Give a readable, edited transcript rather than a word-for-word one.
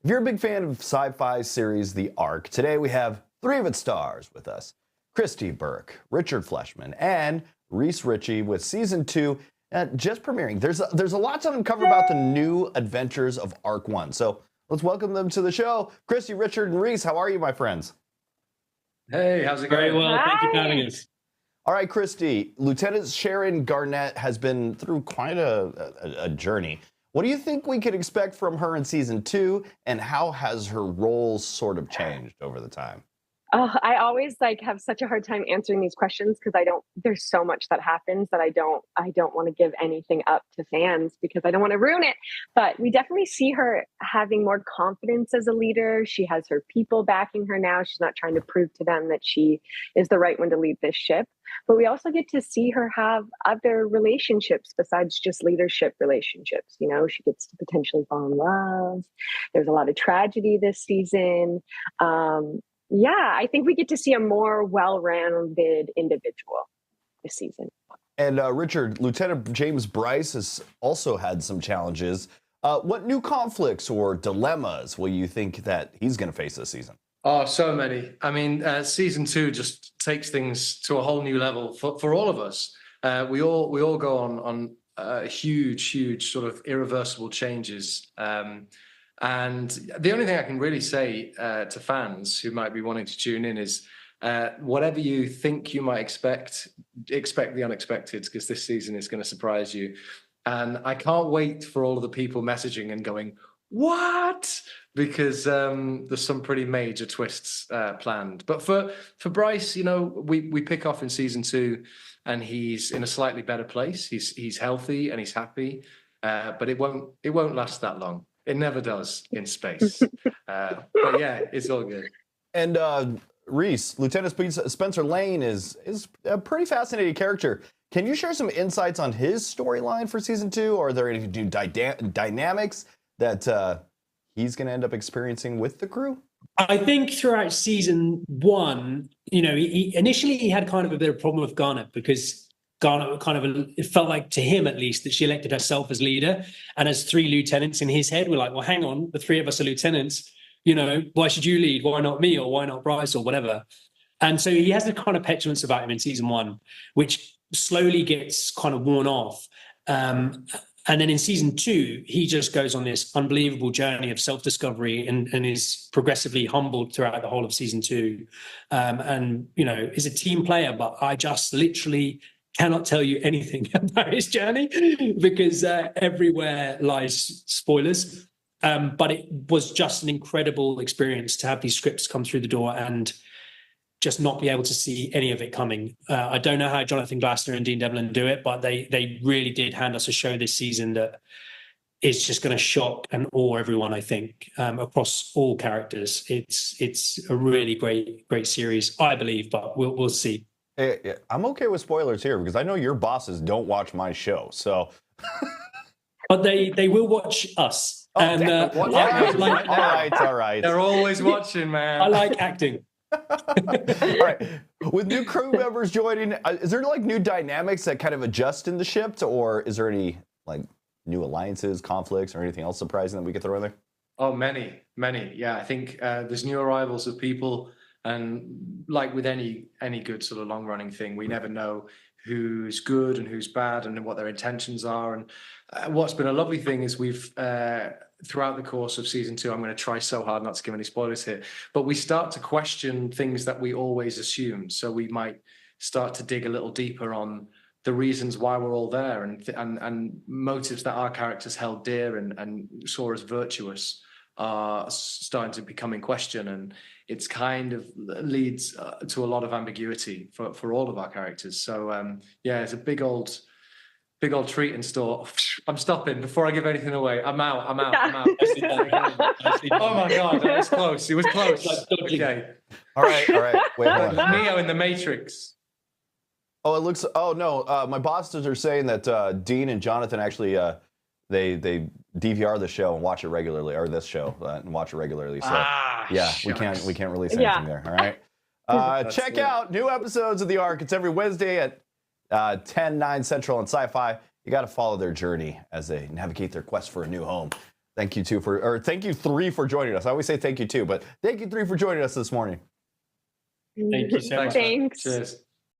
If you're a big fan of sci-fi series The Ark, today we have three of its stars with us. Christine Burke, Richard Fleeshman, and Reece Ritchie with season 2 just premiering. There's a lot to uncover about the new adventures of Ark 1. So let's welcome them to the show. Christy, Richard, and Reece, how are you, my friends? Hey, how's it going? Very well, thank you for having us. All right, Christy, Lieutenant Sharon Garnett has been through quite a journey. What do you think we could expect from her in season 2, and how has her role sort of changed over the time? Oh, I always have such a hard time answering these questions because there's so much that happens that I don't want to give anything up to fans because I don't want to ruin it. But we definitely see her having more confidence as a leader. She has her people backing her now. She's not trying to prove to them that she is the right one to lead this ship. But we also get to see her have other relationships besides just leadership relationships. You know, she gets to potentially fall in love. There's a lot of tragedy this season. Yeah, I think we get to see a more well-rounded individual this season. And Richard, Lieutenant James Bryce has also had some challenges. What new conflicts or dilemmas will you think that he's going to face this season? Oh, so many. I mean, season 2 just takes things to a whole new level for all of us. We all go on huge sort of irreversible changes. And the only thing I can really say to fans who might be wanting to tune in is whatever you think you might expect the unexpected, because this season is going to surprise you. And I can't wait for all of the people messaging and going, what? Because there's some pretty major twists planned. But for Bryce, you know, we pick off in season 2 and he's in a slightly better place. He's healthy and he's happy, but it won't last that long. It never does in space. But yeah, it's all good. And Reece, Lieutenant Spencer Lane is a pretty fascinating character. Can you share some insights on his storyline for season 2? Or are there any new dynamics that he's going to end up experiencing with the crew? I think throughout season 1, you know, initially he had kind of a bit of a problem with Garnett because Garnett it felt like, to him at least, that she elected herself as leader. And as 3 lieutenants in his head, we're like, well, hang on, the 3 of us are lieutenants. You know, why should you lead? Why not me? Or why not Bryce or whatever? And so he has a kind of petulance about him in season 1, which slowly gets kind of worn off. And then in season 2, he just goes on this unbelievable journey of self-discovery and is progressively humbled throughout the whole of season 2. And, you know, is a team player, but I just literally cannot tell you anything about his journey because everywhere lies spoilers. But it was just an incredible experience to have these scripts come through the door and just not be able to see any of it coming. I don't know how Jonathan Glassner and Dean Devlin do it, but they really did hand us a show this season that is just going to shock and awe everyone, I think, across all characters. It's a really great series, I believe, but we'll see. Hey, I'm okay with spoilers here because I know your bosses don't watch my show, so. But they will watch us. Oh, and all right. They're always watching, man. I like acting. All right. With new crew members joining, is there like new dynamics that kind of adjust in the ship, or is there any like new alliances, conflicts, or anything else surprising that we could throw in there? Oh, many. Yeah, I think there's new arrivals of people. And like with any good sort of long-running thing, we never know who's good and who's bad and what their intentions are. And what's been a lovely thing is we've, throughout the course of season 2, I'm going to try so hard not to give any spoilers here, but we start to question things that we always assumed. So we might start to dig a little deeper on the reasons why we're all there and motives that our characters held dear and saw as virtuous are starting to become in question, and it's kind of leads to a lot of ambiguity for all of our characters. So yeah, it's a big old treat in store. I'm stopping before I give anything away. I'm out. Oh my God, that was close. It was close. Okay. All right. Wait, hold on. Neo in the Matrix. Oh, it looks. Oh no, my bosses are saying that Dean and Jonathan actually they DVR the show and watch it regularly, or this show and watch it regularly. So yeah, shucks. we can't release anything there. All right. Check out new episodes of The Ark. It's every Wednesday at 10, 9 Central on Sci-Fi. You got to follow their journey as they navigate their quest for a new home. Thank you thank you three for joining us. I always say thank you two, but thank you three for joining us this morning. Thank you so much. Thanks. Cheers.